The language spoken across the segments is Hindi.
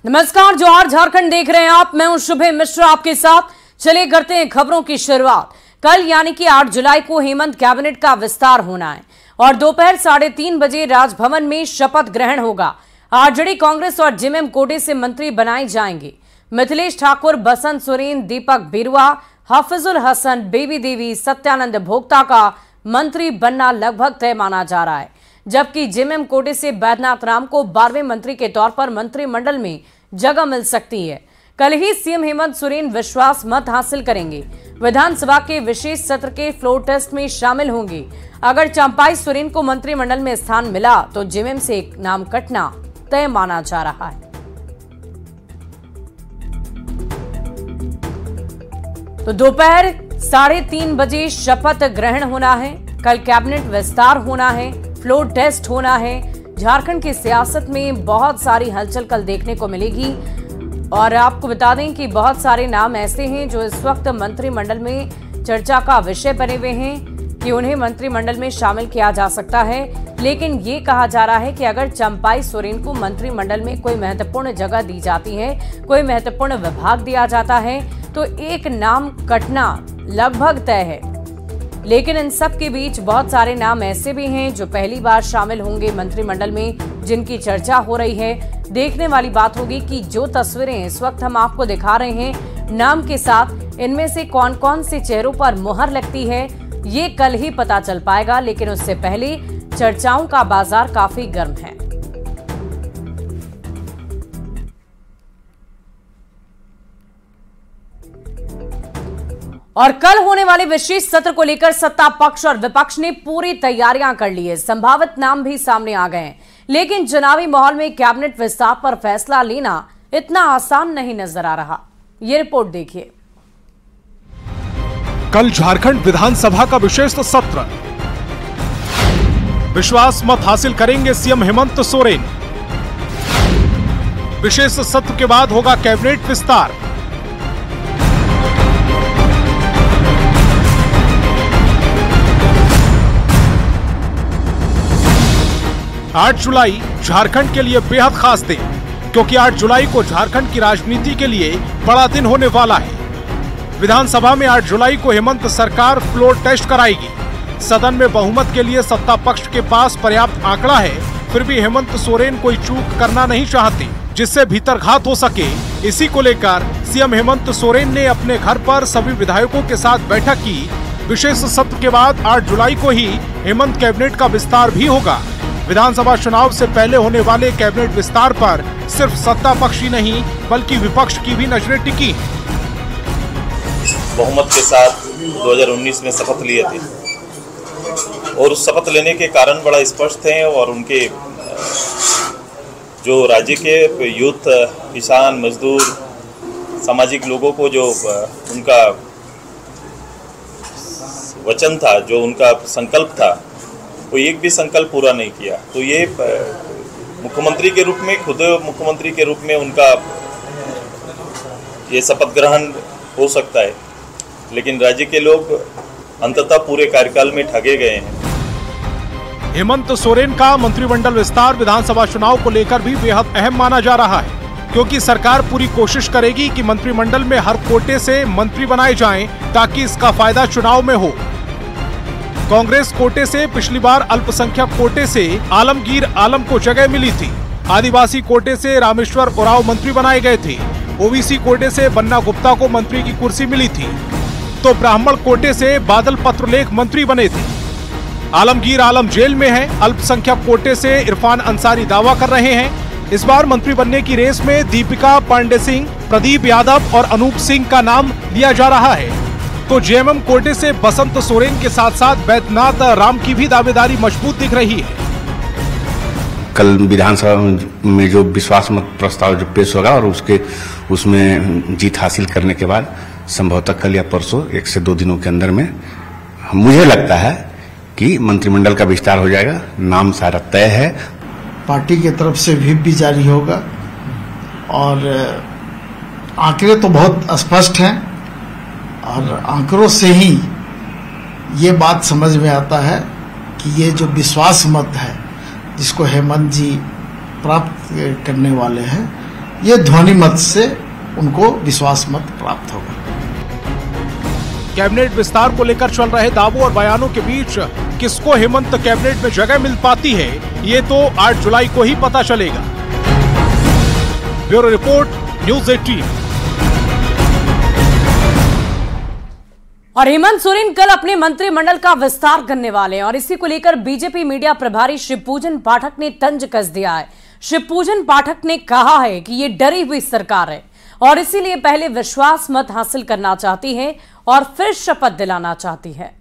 नमस्कार, जोहार झारखंड देख रहे हैं आप। मैं हूं शुभे मिश्रा आपके साथ। चलिए करते हैं खबरों की शुरुआत। कल यानी कि 8 जुलाई को हेमंत कैबिनेट का विस्तार होना है और दोपहर 3:30 बजे राजभवन में शपथ ग्रहण होगा। आरजेडी, कांग्रेस और जेएमएम कोटे से मंत्री बनाए जाएंगे। मिथिलेश ठाकुर, बसंत सोरेन, दीपक बिरुआ, हाफिजुल हसन, बेबी देवी, सत्यानंद भोक्ता का मंत्री बनना लगभग तय माना जा रहा है, जबकि जेएमएम कोटे से बैद्यनाथ राम को 12वें मंत्री के तौर पर मंत्रिमंडल में जगह मिल सकती है। कल ही सीएम हेमंत सोरेन विश्वास मत हासिल करेंगे। विधानसभा के विशेष सत्र के फ्लोर टेस्ट में शामिल होंगे। अगर चंपाई सोरेन को मंत्रिमंडल में स्थान मिला तो जेएमएम से एक नाम कटना तय माना जा रहा है। तो दोपहर 3:30 बजे शपथ ग्रहण होना है। कल कैबिनेट विस्तार होना है, फ्लोर टेस्ट होना है। झारखंड की सियासत में बहुत सारी हलचल कल देखने को मिलेगी और आपको बता दें कि बहुत सारे नाम ऐसे हैं जो इस वक्त मंत्रिमंडल में चर्चा का विषय बने हुए हैं कि उन्हें मंत्रिमंडल में शामिल किया जा सकता है। लेकिन ये कहा जा रहा है कि अगर चंपाई सोरेन को मंत्रिमंडल में कोई महत्वपूर्ण जगह दी जाती है, कोई महत्वपूर्ण विभाग दिया जाता है, तो एक नाम कटना लगभग तय है। लेकिन इन सब के बीच बहुत सारे नाम ऐसे भी हैं जो पहली बार शामिल होंगे मंत्रिमंडल में, जिनकी चर्चा हो रही है। देखने वाली बात होगी कि जो तस्वीरें इस वक्त हम आपको दिखा रहे हैं नाम के साथ, इनमें से कौन कौन से चेहरों पर मुहर लगती है ये कल ही पता चल पाएगा। लेकिन उससे पहले चर्चाओं का बाजार काफी गर्म है। और कल होने वाले विशेष सत्र को लेकर सत्ता पक्ष और विपक्ष ने पूरी तैयारियां कर ली है। संभावित नाम भी सामने आ गए हैं, लेकिन चुनावी माहौल में कैबिनेट विस्तार पर फैसला लेना इतना आसान नहीं नजर आ रहा। ये रिपोर्ट देखिए। कल झारखंड विधानसभा का विशेष सत्र, विश्वास मत हासिल करेंगे सीएम हेमंत सोरेन। विशेष सत्र के बाद होगा कैबिनेट विस्तार। 8 जुलाई झारखंड के लिए बेहद खास दिन, क्योंकि 8 जुलाई को झारखंड की राजनीति के लिए बड़ा दिन होने वाला है। विधानसभा में 8 जुलाई को हेमंत सरकार फ्लोर टेस्ट कराएगी। सदन में बहुमत के लिए सत्ता पक्ष के पास पर्याप्त आंकड़ा है, फिर भी हेमंत सोरेन कोई चूक करना नहीं चाहते जिससे भीतरघात हो सके। इसी को लेकर सीएम हेमंत सोरेन ने अपने घर पर सभी विधायकों के साथ बैठक की। विशेष सत्र के बाद 8 जुलाई को ही हेमंत कैबिनेट का विस्तार भी होगा। विधानसभा चुनाव से पहले होने वाले कैबिनेट विस्तार पर सिर्फ सत्ता पक्ष ही नहीं बल्कि विपक्ष की भी नजरें टिकी। बहुमत के साथ 2019 में शपथ लिए थे और उस शपथ लेने के कारण बड़ा स्पष्ट थे और उनके जो राज्य के यूथ, किसान, मजदूर, सामाजिक लोगों को जो उनका वचन था, जो उनका संकल्प था, वो एक भी संकल्प पूरा नहीं किया। तो ये मुख्यमंत्री के रूप में, खुद मुख्यमंत्री के रूप में उनका ये शपथ ग्रहण हो सकता है, लेकिन राज्य के लोग अंततः पूरे कार्यकाल में ठगे गए हैं। हेमंत सोरेन का मंत्रिमंडल विस्तार विधानसभा चुनाव को लेकर भी बेहद अहम माना जा रहा है, क्योंकि सरकार पूरी कोशिश करेगी कि मंत्रिमंडल में हर कोटे से मंत्री बनाए जाएं ताकि इसका फायदा चुनाव में हो। कांग्रेस कोटे से पिछली बार अल्पसंख्यक कोटे से आलमगीर आलम को जगह मिली थी। आदिवासी कोटे से रामेश्वर उरांव मंत्री बनाए गए थे। ओबीसी कोटे से बन्ना गुप्ता को मंत्री की कुर्सी मिली थी, तो ब्राह्मण कोटे से बादल पत्रलेख मंत्री बने थे। आलमगीर आलम जेल में हैं। अल्पसंख्यक कोटे से इरफान अंसारी दावा कर रहे हैं। इस बार मंत्री बनने की रेस में दीपिका पांडे सिंह, प्रदीप यादव और अनूप सिंह का नाम लिया जा रहा है। तो जेएमएम कोटे से बसंत सोरेन के साथ साथ बैद्यनाथ राम की भी दावेदारी मजबूत दिख रही है। कल विधानसभा में जो विश्वास मत प्रस्ताव जो पेश होगा और उसमें जीत हासिल करने के बाद संभवतः कल या परसों 1 से 2 दिनों के अंदर में मुझे लगता है कि मंत्रिमंडल का विस्तार हो जाएगा। नाम सारा तय है। पार्टी की तरफ से व्हिप भी जारी होगा और आंकड़े तो बहुत स्पष्ट हैं और आंकड़ों से ही ये बात समझ में आता है कि ये जो विश्वास मत है जिसको हेमंत जी प्राप्त करने वाले हैं ये ध्वनि मत से उनको विश्वास मत प्राप्त होगा। कैबिनेट विस्तार को लेकर चल रहे दावों और बयानों के बीच किसको हेमंत कैबिनेट में जगह मिल पाती है, ये तो 8 जुलाई को ही पता चलेगा। Bureau report, news 18। और हेमंत सोरेन कल अपने मंत्रिमंडल का विस्तार करने वाले हैं और इसी को लेकर बीजेपी मीडिया प्रभारी शिवपूजन पाठक ने तंज कस दिया है। शिवपूजन पाठक ने कहा है कि ये डरी हुई सरकार है और इसीलिए पहले विश्वास मत हासिल करना चाहती है और फिर शपथ दिलाना चाहती है।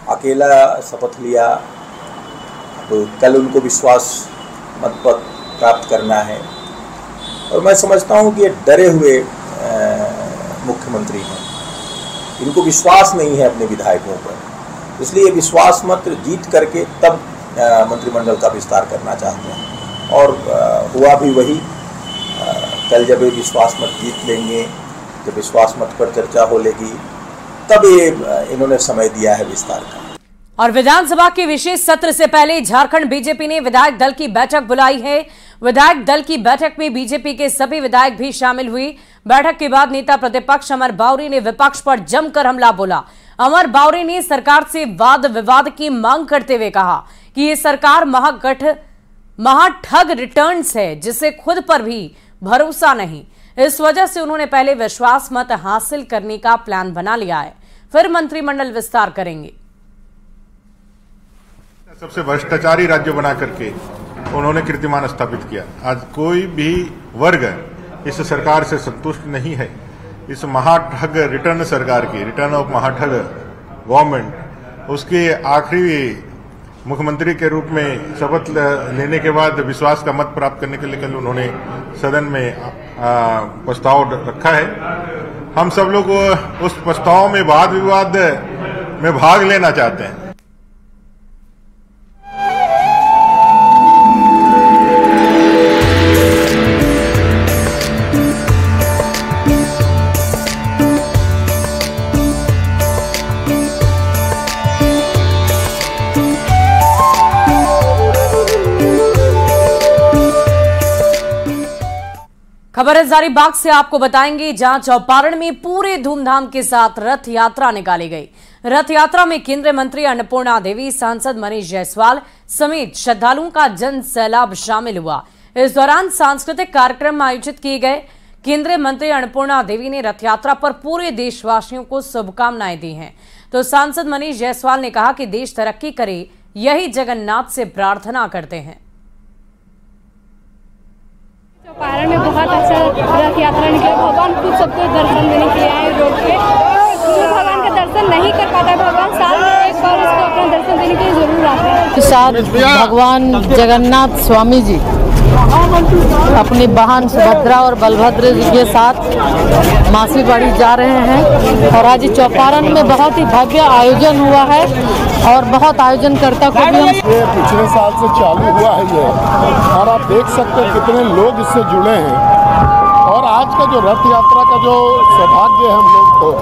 अकेला शपथ लिया तो कल उनको विश्वास मत प्राप्त करना है और मैं समझता हूं कि ये डरे हुए मुख्यमंत्री हैं, इनको विश्वास नहीं है अपने विधायकों पर, इसलिए विश्वास मत जीत करके तब मंत्रिमंडल का विस्तार करना चाहते हैं और हुआ भी वही। कल जब ये विश्वास मत जीत लेंगे, जब विश्वास मत पर चर्चा हो लेगी, तब ये इन्होंने समय दिया है विस्तार का। और विधानसभा के विशेष सत्र से पहले झारखंड बीजेपी ने विधायक दल की बैठक बुलाई है। विधायक दल की बैठक में बीजेपी के सभी विधायक भी शामिल हुई। बैठक के बाद नेता प्रतिपक्ष अमर बावरी ने विपक्ष पर जमकर हमला बोला। अमर बावरी ने सरकार से वाद विवाद की मांग करते हुए कहा कि ये सरकार महाठग रिटर्न्स है, जिसे खुद पर भी भरोसा नहीं। इस वजह से उन्होंने पहले विश्वास मत हासिल करने का प्लान बना लिया है, फिर मंत्रिमंडल विस्तार करेंगे। सबसे भ्रष्टाचारी राज्य बना करके उन्होंने कीर्तिमान स्थापित किया। आज कोई भी वर्ग इस सरकार से संतुष्ट नहीं है। इस महाठग रिटर्न सरकार की, रिटर्न ऑफ महाठग गवर्नमेंट, उसके आखिरी मुख्यमंत्री के रूप में शपथ लेने के बाद विश्वास का मत प्राप्त करने के लिए कल उन्होंने सदन में प्रस्ताव रखा है। हम सब लोग उस प्रस्ताव में वाद विवाद में भाग लेना चाहते हैं। खबर हजारीबाग से आपको बताएंगे, जहां चौपारण में पूरे धूमधाम के साथ रथ यात्रा निकाली गई। रथ यात्रा में केंद्रीय मंत्री अन्नपूर्णा देवी, सांसद मनीष जायसवाल समेत श्रद्धालुओं का जन सैलाब शामिल हुआ। इस दौरान सांस्कृतिक कार्यक्रम आयोजित किए गए। केंद्रीय मंत्री अन्नपूर्णा देवी ने रथ यात्रा पर पूरे देशवासियों को शुभकामनाएं दी हैं। तो सांसद मनीष जायसवाल ने कहा कि देश तरक्की करे, यही जगन्नाथ से प्रार्थना करते हैं। चौपारण में बहुत अच्छा रथ यात्रा निकला। भगवान खुद सबको दर्शन देने के लिए आए रोड पे। भगवान का दर्शन नहीं कर पाता है, भगवान साल में एक बार उसको अपना दर्शन देने के लिए जरूर आते हैं। साथ भगवान जगन्नाथ स्वामी जी अपनी बहन सुभद्रा और बलभद्र जी के साथ मासी बाड़ी जा रहे हैं और आज चौपारण में बहुत ही भव्य आयोजन हुआ है और बहुत आयोजनकर्ता को भी ये पिछले साल से चालू हुआ है ये, और आप देख सकते हैं कितने लोग इससे जुड़े हैं। और आज का जो रथ यात्रा का जो सौभाग्य है हम लोग को,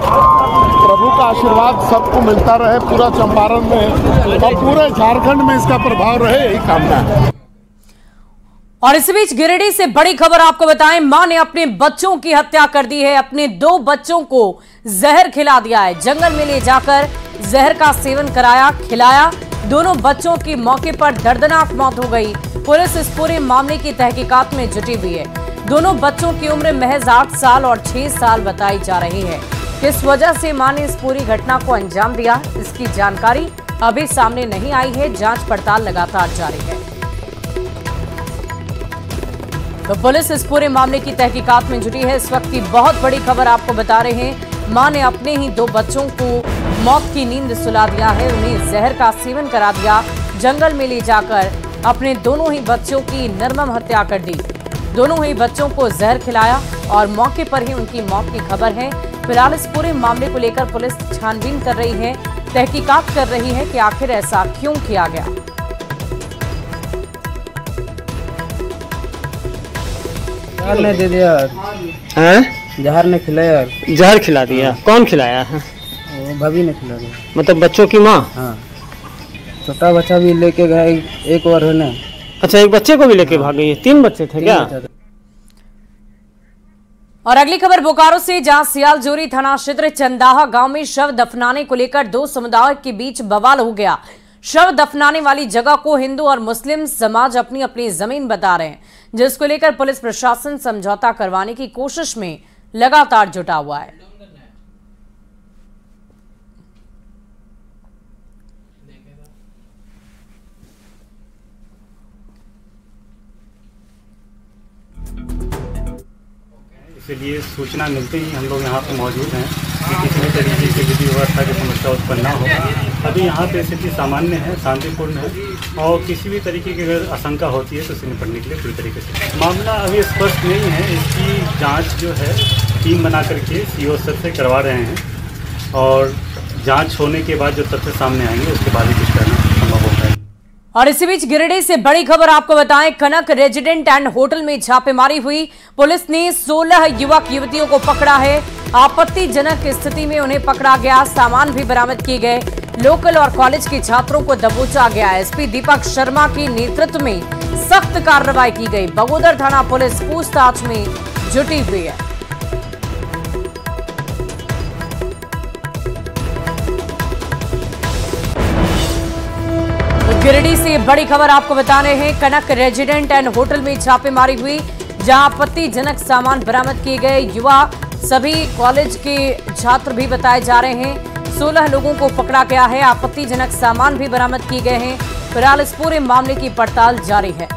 प्रभु का आशीर्वाद सबको मिलता रहे पूरा चंपारण में और पूरे झारखंड में इसका प्रभाव रहे, यही कामना है। और इस बीच गिरिडीह से बड़ी खबर आपको बताएं, मां ने अपने बच्चों की हत्या कर दी है। अपने 2 बच्चों को जहर खिला दिया है। जंगल में ले जाकर जहर का सेवन कराया, खिलाया। दोनों बच्चों की मौके पर दर्दनाक मौत हो गई। पुलिस इस पूरे मामले की तहकीकात में जुटी हुई है। दोनों बच्चों की उम्र महज 8 साल और 6 साल बताई जा रही है। किस वजह से मां ने इस पूरी घटना को अंजाम दिया, इसकी जानकारी अभी सामने नहीं आई है। जांच पड़ताल लगातार जारी है। तो पुलिस इस पूरे मामले की तहकीकात में जुटी है। इस वक्त की बहुत बड़ी खबर आपको बता रहे हैं, मां ने अपने ही 2 बच्चों को मौत की नींद सुला दिया है। उन्हें जहर का सेवन करा दिया। जंगल में ले जाकर अपने दोनों ही बच्चों की निर्मम हत्या कर दी। दोनों ही बच्चों को जहर खिलाया और मौके पर ही उनकी मौत की खबर है। फिलहाल इस पूरे मामले को लेकर पुलिस छानबीन कर रही है, तहकीकात कर रही है कि आखिर ऐसा क्यों किया गया। जहर ने दे दिया हैं? जहर ने खिलाया। जहर खिला दिया? कौन खिलाया है? वो भाभी ने खिला दिया। मतलब बच्चों की माँ? हाँ, छोटा बच्चा भी लेके गए एक और है ना, अच्छा, एक बच्चे को भी लेके भाग गई है? 3 बच्चे थे क्या? और अगली खबर बोकारो से, जहां सियालजोरी थाना क्षेत्र चंदाहा गांव में शव दफनाने को लेकर 2 समुदायों के बीच बवाल हो गया। शव दफनाने वाली जगह को हिंदू और मुस्लिम समाज अपनी अपनी जमीन बता रहे हैं, जिसको लेकर पुलिस प्रशासन समझौता करवाने की कोशिश में लगातार जुटा हुआ है। इसलिए सूचना मिलते ही हम लोग यहाँ पे मौजूद हैं कि किसी भी तरीके की विधि व्यवस्था की समस्या उत्पन्न ना हो। अभी यहाँ पे स्थिति सामान्य है, शांतिपूर्ण है और किसी भी तरीके की अगर आशंका होती है तो उसे निपटने के लिए पूरी तरीके से मामला अभी स्पष्ट नहीं है। इसकी जाँच जो है टीम बना करके CO सर से करवा रहे हैं और जाँच होने के बाद जो तथ्य सामने आएंगे उसके बाद ही कुछ करना संभव होगा। और इसी बीच गिरिडीह से बड़ी खबर आपको बताएं, कनक रेजिडेंट एंड होटल में छापेमारी हुई। पुलिस ने 16 युवक युवतियों को पकड़ा है। आपत्तिजनक स्थिति में उन्हें पकड़ा गया, सामान भी बरामद किए गए। लोकल और कॉलेज के छात्रों को दबोचा गया। SP दीपक शर्मा के नेतृत्व में सख्त कार्रवाई की गई। बगोदर थाना पुलिस पूछताछ में जुटी हुई है। गिरिडीह से बड़ी खबर आपको बता रहे हैं, कनक रेजिडेंट एंड होटल में छापेमारी हुई, जहां आपत्तिजनक सामान बरामद किए गए। युवा सभी कॉलेज के छात्र भी बताए जा रहे हैं। 16 लोगों को पकड़ा गया है। आपत्तिजनक सामान भी बरामद किए गए हैं। फिलहाल इस पूरे मामले की पड़ताल जारी है।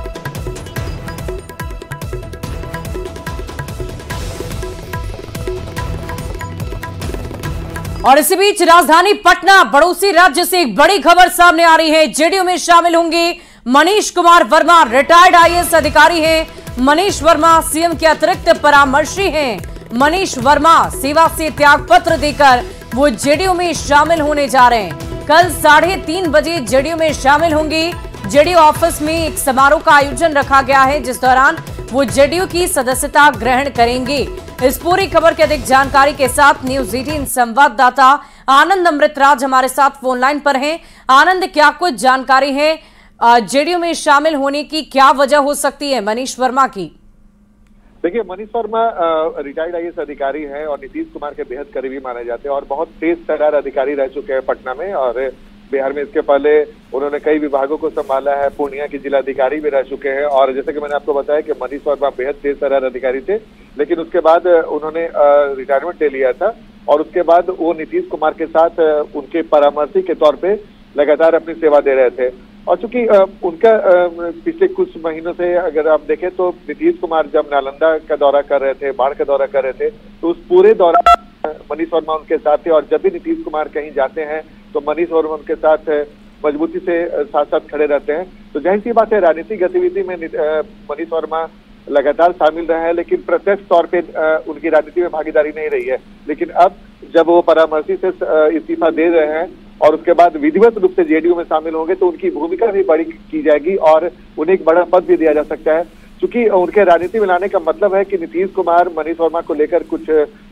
और इसी बीच राजधानी पटना पड़ोसी राज्य से एक बड़ी खबर सामने आ रही है। जेडीयू में शामिल होंगे मनीष कुमार वर्मा, रिटायर्ड IAS अधिकारी हैं। मनीष वर्मा सीएम के अतिरिक्त परामर्शी हैं। मनीष वर्मा सेवा से त्यागपत्र देकर वो जेडीयू में शामिल होने जा रहे हैं। कल 3:30 बजे जेडीयू में शामिल होंगे। जेडीयू ऑफिस में एक समारोह का आयोजन रखा गया है, जिस दौरान वो जेडीयू की सदस्यता ग्रहण करेंगे। इस पूरी खबर की अधिक जानकारी के साथ न्यूज 18 संवाददाता आनंद अमृतराज हमारे साथ फोन लाइन पर हैं। आनंद, क्या कुछ जानकारी है जेडीयू में शामिल होने की, क्या वजह हो सकती है मनीष वर्मा की? देखिए, मनीष वर्मा रिटायर्ड IAS अधिकारी हैं और नीतीश कुमार के बेहद करीबी माने जाते हैं और बहुत तेज तर्रार अधिकारी रह चुके हैं पटना में और बिहार में। इसके पहले उन्होंने कई विभागों को संभाला है, पूर्णिया के जिलाधिकारी भी रह चुके हैं। और जैसे कि मैंने आपको बताया कि मनीष वर्मा बेहद तेज तर्रार अधिकारी थे, लेकिन उसके बाद उन्होंने रिटायरमेंट ले लिया था और उसके बाद वो नीतीश कुमार के साथ उनके परामर्शी के तौर पे लगातार अपनी सेवा दे रहे थे। और चूंकि उनका पिछले कुछ महीनों से अगर आप देखें तो नीतीश कुमार जब नालंदा का दौरा कर रहे थे, बाढ़ का दौरा कर रहे थे, तो उस पूरे दौरान मनीष वर्मा उनके साथ थे। और जब भी नीतीश कुमार कहीं जाते हैं तो मनीष वर्मा उनके साथ मजबूती से साथ साथ खड़े रहते हैं। तो जाहिर सी बात है, राजनीतिक गतिविधि में मनीष वर्मा लगातार शामिल रहे हैं, लेकिन प्रत्यक्ष तौर पे उनकी राजनीति में भागीदारी नहीं रही है। लेकिन अब जब वो परामर्शी से इस्तीफा दे रहे हैं और उसके बाद विधिवत रूप से जेडीयू में शामिल होंगे, तो उनकी भूमिका भी बड़ी की जाएगी और उन्हें एक बड़ा पद भी दिया जा सकता है। क्योंकि उनके राजनीति में लाने का मतलब है कि नीतीश कुमार मनीष वर्मा को लेकर कुछ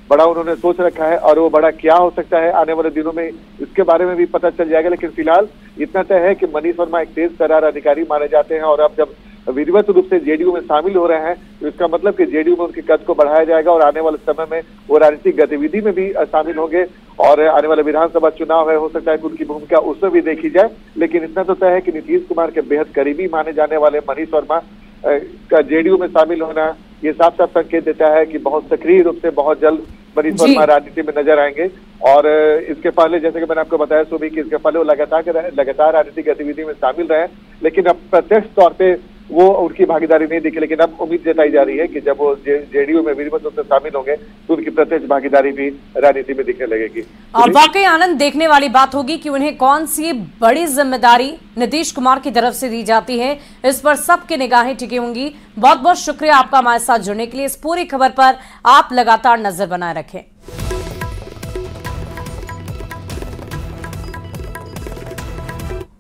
बड़ा उन्होंने सोच रखा है और वो बड़ा क्या हो सकता है आने वाले दिनों में, इसके बारे में भी पता चल जाएगा। लेकिन फिलहाल इतना तय है कि मनीष वर्मा एक तेज तर्रार अधिकारी माने जाते हैं और अब जब विधिवत रूप से जेडीयू में शामिल हो रहे हैं तो इसका मतलब कि जेडीयू में उनके कद को बढ़ाया जाएगा और आने वाले समय में वो राजनीतिक गतिविधि में भी शामिल होंगे। और आने वाले विधानसभा चुनाव है, हो सकता है कि उनकी भूमिका उसमें भी देखी जाए। लेकिन इतना तो तय है कि नीतीश कुमार के बेहद करीबी माने जाने वाले मनीष वर्मा का जेडीयू में शामिल होना ये साफ साफ संकेत देता है कि बहुत सक्रिय रूप से बहुत जल्द मनीष वर्मा राजनीति में नजर आएंगे। और इसके पहले जैसे कि मैंने आपको बताया सुबह कि इसके पहले वो लगातार राजनीतिक गतिविधि में शामिल रहे, लेकिन अब प्रत्यक्ष तौर पे वो उनकी भागीदारी नहीं दिखी। लेकिन अब उम्मीद जताई जा रही है कि जब वो जेडीयू में विधिवत रूप से शामिल होंगे तो उनकी प्रत्यक्ष भागीदारी भी राजनीति में दिखने लगेगी। और वाकई आनंद, देखने वाली बात होगी कि उन्हें कौन सी बड़ी जिम्मेदारी नीतीश कुमार की तरफ से दी जाती है, इस पर सबकी निगाहें टिकी होंगी। बहुत बहुत शुक्रिया आपका हमारे साथ जुड़ने के लिए। इस पूरी खबर पर आप लगातार नजर बनाए रखें।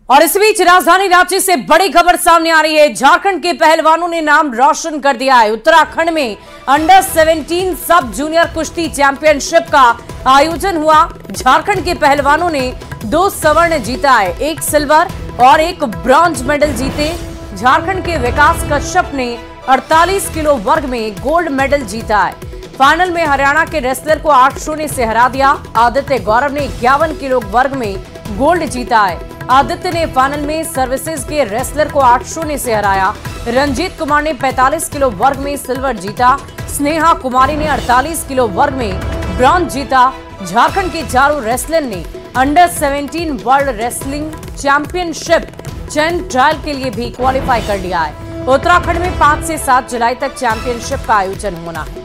और इस बीच राजधानी रांची से बड़ी खबर सामने आ रही है। झारखंड के पहलवानों ने नाम रोशन कर दिया है। उत्तराखंड में अंडर 17 सब जूनियर कुश्ती चैंपियनशिप का आयोजन हुआ। झारखंड के पहलवानों ने 2 स्वर्ण जीता है, 1 सिल्वर और 1 ब्रॉन्ज मेडल जीते। झारखंड के विकास कश्यप ने 48 किलो वर्ग में गोल्ड मेडल जीता है। फाइनल में हरियाणा के रेसलर को 8-0 से हरा दिया। आदित्य गौरव ने 51 किलो वर्ग में गोल्ड जीता है। आदित्य ने फाइनल में सर्विसेज के रेसलर को 8-0 से हराया। रंजीत कुमार ने 45 किलो वर्ग में सिल्वर जीता। स्नेहा कुमारी ने 48 किलो वर्ग में ब्रॉन्ज जीता। झारखंड के चारों रेसलर ने अंडर 17 वर्ल्ड रेसलिंग चैंपियनशिप चैन ट्रायल के लिए भी क्वालिफाई कर लिया है। उत्तराखंड में 5 से 7 जुलाई तक चैंपियनशिप का आयोजन होना है।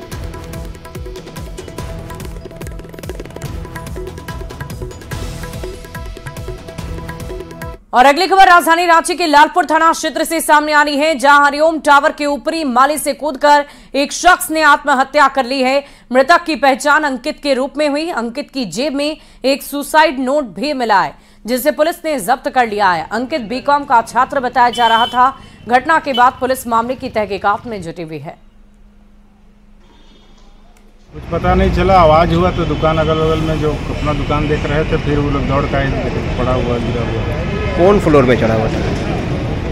और अगली खबर राजधानी रांची के लालपुर थाना क्षेत्र से सामने आ रही है, जहां हरिओम टावर के ऊपरी माले से कूदकर एक शख्स ने आत्महत्या कर ली है। मृतक की पहचान अंकित के रूप में हुई। अंकित की जेब में एक सुसाइड नोट भी मिला है, जिसे पुलिस ने जब्त कर लिया है। अंकित बीकॉम का छात्र बताया जा रहा था। घटना के बाद पुलिस मामले की तहकीकात में जुटी हुई है। कुछ पता नहीं चला, आवाज हुआ तो दुकान अगल बगल में जो अपना दुकान देख रहे थे, फिर वो लोग दौड़ का पड़ा हुआ गिरा हुआ। कौन फ्लोर में चढ़ा हुआ था?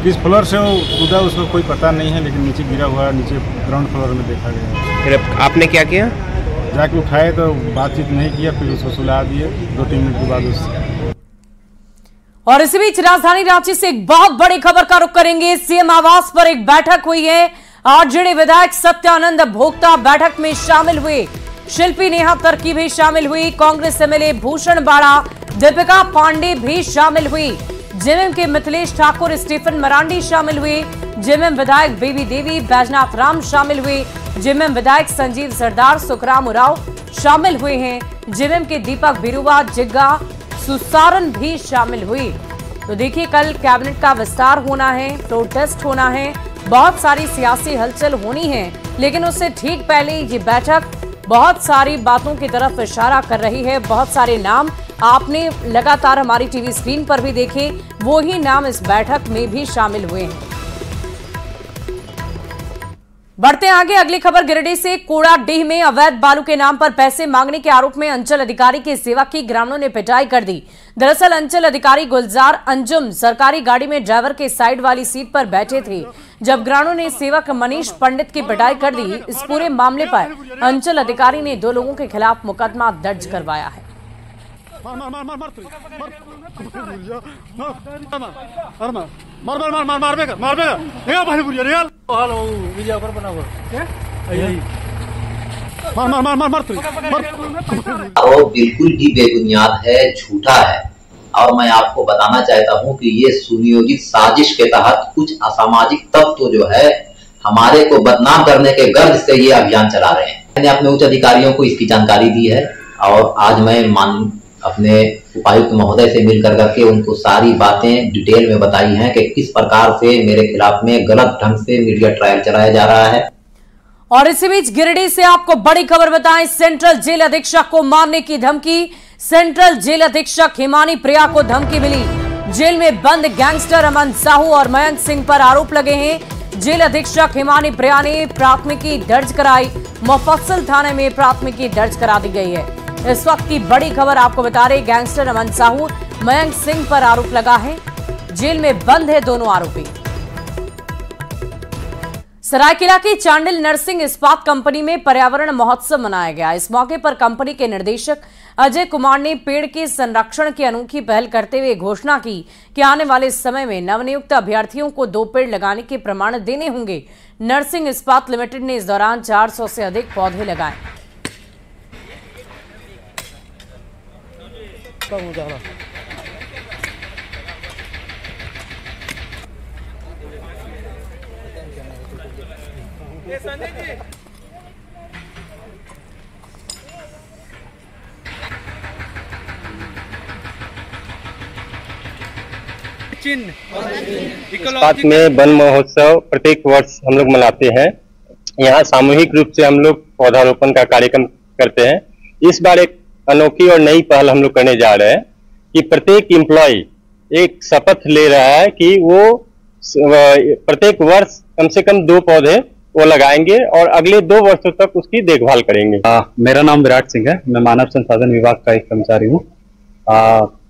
किस फ्लोर से वो कूदा उसको कोई पता नहीं है, लेकिन नीचे गिरा हुआ, नीचे ग्राउंड फ्लोर में देखा गया। फिर आपने क्या किया? जाके उठाए तो बातचीत नहीं किया, फिर उसको सुला दिए 2-3 मिनट के बाद उससे। और इसी बीच राजधानी रांची से एक बहुत बड़ी खबर का रुख करेंगे। सीएम आवास पर एक बैठक हुई है। आरजेडी विधायक सत्यानंद भोक्ता बैठक में शामिल हुए। शिल्पी नेहा तर्की भी शामिल हुई। कांग्रेस एमएलए भूषण बाड़ा, दीपिका पांडे भी शामिल हुई। जेएमएम के मिथिलेश ठाकुर, स्टीफन मरांडी शामिल हुए। जेएमएम विधायक बेबी देवी, बैजनाथ राम शामिल हुए। जेएमएम विधायक संजीव सरदार, सुखराम उराव शामिल हुए हैं। जेएमएम के दीपक बिरुवा, जिग्गा सुसारन भी शामिल हुई। तो देखिए, कल कैबिनेट का विस्तार होना है, फ्लोर टेस्ट होना है, बहुत सारी सियासी हलचल होनी है, लेकिन उससे ठीक पहले ये बैठक बहुत सारी बातों की तरफ इशारा कर रही है। बहुत सारे नाम आपने लगातार हमारी टीवी स्क्रीन पर भी देखे, वो ही नाम इस बैठक में भी शामिल हुए हैं। बढ़ते आगे, अगली खबर गिरिडीह से। कोड़ाडीह में अवैध बालू के नाम पर पैसे मांगने के आरोप में अंचल अधिकारी की सेवा की ग्रामीणों ने पिटाई कर दी। दरअसल अंचल अधिकारी गुलजार अंजुम सरकारी गाड़ी में ड्राइवर के साइड वाली सीट पर बैठे थे, जब ग्रामीणों ने सेवक मनीष पंडित की पिटाई कर दी। इस पूरे मामले पर अंचल अधिकारी ने 2 लोगों के खिलाफ मुकदमा दर्ज करवाया है। बिल्कुल ही बेबुनियाद है, झूठा है। और मैं आपको बताना चाहता हूं कि ये सुनियोजित साजिश के तहत कुछ असामाजिक तत्व जो है हमारे को बदनाम करने के गर्ज से ये अभियान चला रहे हैं। मैंने अपने उच्च अधिकारियों को इसकी जानकारी दी है और आज मैं अपने उपायुक्त महोदय से मिल करके उनको सारी बातें डिटेल में बताई हैं कि किस प्रकार से मेरे खिलाफ में गलत ढंग से मीडिया ट्रायल चलाया जा रहा है। और इसी बीच गिरिडीह से आपको बड़ी खबर बताएं, सेंट्रल जेल अधीक्षक को मारने की धमकी। सेंट्रल जेल अधीक्षक हिमानी प्रिया को धमकी मिली। जेल में बंद गैंगस्टर अमन साहू और मयंक सिंह पर आरोप लगे हैं। जेल अधीक्षक हिमानी प्रिया ने प्राथमिकी दर्ज कराई। मुफस्सिल थाने में प्राथमिकी दर्ज करा दी गई है। इस वक्त की बड़ी खबर आपको बता रहे, गैंगस्टर अमन साहू, मयंक सिंह पर आरोप लगा है। जेल में बंद है दोनों आरोपी। सरायकेला की चांडिल नर्सिंग इस्पात कंपनी में पर्यावरण महोत्सव मनाया गया। इस मौके पर कंपनी के निदेशक अजय कुमार ने पेड़ के संरक्षण की अनोखी पहल करते हुए घोषणा की कि आने वाले समय में नवनियुक्त अभ्यर्थियों को 2 पेड़ लगाने के प्रमाण देने होंगे। नर्सिंग इस्पात लिमिटेड ने इस दौरान 400 से अधिक पौधे लगाए। इस्पात में वन महोत्सव प्रत्येक वर्ष हम लोग मनाते हैं। यहाँ सामूहिक रूप से हम लोग पौधारोपण का कार्यक्रम करते हैं। इस बार एक अनोखी और नई पहल हम लोग करने जा रहे हैं कि प्रत्येक एम्प्लॉय एक शपथ ले रहा है कि वो प्रत्येक वर्ष कम से कम 2 पौधे वो लगाएंगे और अगले 2 वर्षों तक उसकी देखभाल करेंगे। मेरा नाम विराट सिंह है, मैं मानव संसाधन विभाग का एक कर्मचारी हूँ।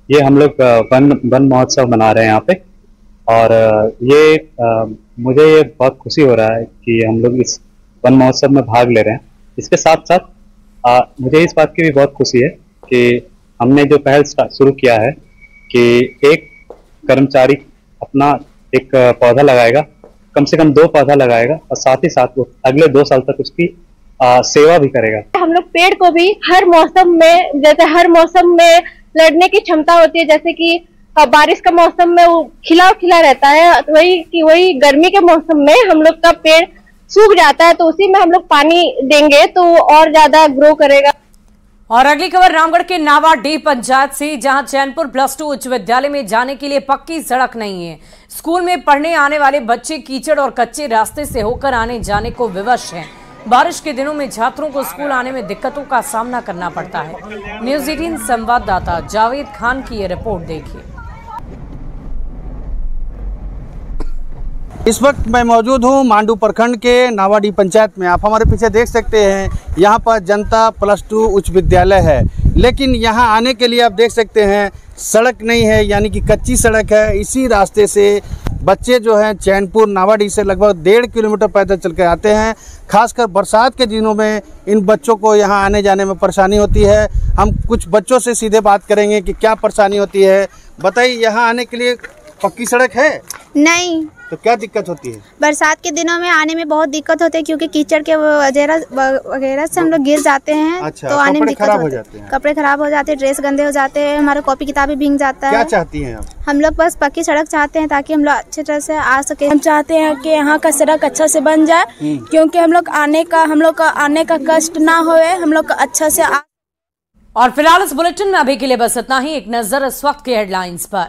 ये हम लोग वन महोत्सव मना रहे हैं यहाँ पे, और मुझे ये बहुत खुशी हो रहा है कि हम लोग इस वन महोत्सव में भाग ले रहे हैं। इसके साथ साथ मुझे इस बात की भी बहुत खुशी है कि हमने जो पहल शुरू किया है कि एक कर्मचारी अपना एक पौधा लगाएगा, कम से कम 2 पौधा लगाएगा और साथ ही साथ वो अगले 2 साल तक उसकी सेवा भी करेगा। हम लोग पेड़ को भी हर मौसम में, जैसे हर मौसम में लड़ने की क्षमता होती है, जैसे कि बारिश का मौसम में वो खिला रहता है, वही गर्मी के मौसम में हम लोग का पेड़ सूख जाता है, तो उसी में हम लोग पानी देंगे तो वो और ज्यादा ग्रो करेगा। और अगली खबर रामगढ़ के नावाडीह पंचायत से, जहां चैनपुर +2 उच्च विद्यालय में जाने के लिए पक्की सड़क नहीं है। स्कूल में पढ़ने आने वाले बच्चे कीचड़ और कच्चे रास्ते से होकर आने जाने को विवश हैं। बारिश के दिनों में छात्रों को स्कूल आने में दिक्कतों का सामना करना पड़ता है। न्यूज़ 18 संवाददाता जावेद खान की ये रिपोर्ट देखिए। इस वक्त मैं मौजूद हूं मांडू प्रखंड के नावाडीह पंचायत में। आप हमारे पीछे देख सकते हैं, यहां पर जनता +2 उच्च विद्यालय है, लेकिन यहां आने के लिए आप देख सकते हैं सड़क नहीं है, यानी कि कच्ची सड़क है। इसी रास्ते से बच्चे जो हैं चैनपुर नावाडीह से लगभग 1.5 किलोमीटर पैदल चल कर आते हैं। खासकर बरसात के दिनों में इन बच्चों को यहाँ आने जाने में परेशानी होती है। हम कुछ बच्चों से सीधे बात करेंगे कि क्या परेशानी होती है। बताइए, यहाँ आने के लिए पक्की सड़क है? नहीं। तो क्या दिक्कत होती है? बरसात के दिनों में आने में बहुत दिक्कत होती है, क्योंकि कीचड़ के वगैरह से हम लोग गिर जाते हैं। अच्छा, तो आने में दिक्कत हो जाते हैं। कपड़े खराब हो जाते हैं, ड्रेस गंदे हो जाते हैं, हमारे कॉपी किताबें भीग जाता है। क्या चाहती हैं आप? हम लोग बस पक्की सड़क चाहते हैं ताकि हम लोग अच्छी तरह से आ सके। हम चाहते हैं कि यहाँ का सड़क अच्छा से बन जाए, क्योंकि हम लोग का आने का कष्ट ना होए, हम लोग का अच्छा से। और फिलहाल इस बुलेटिन में अभी के लिए बस इतना ही। एक नजर इस वक्त के हेडलाइंस पर।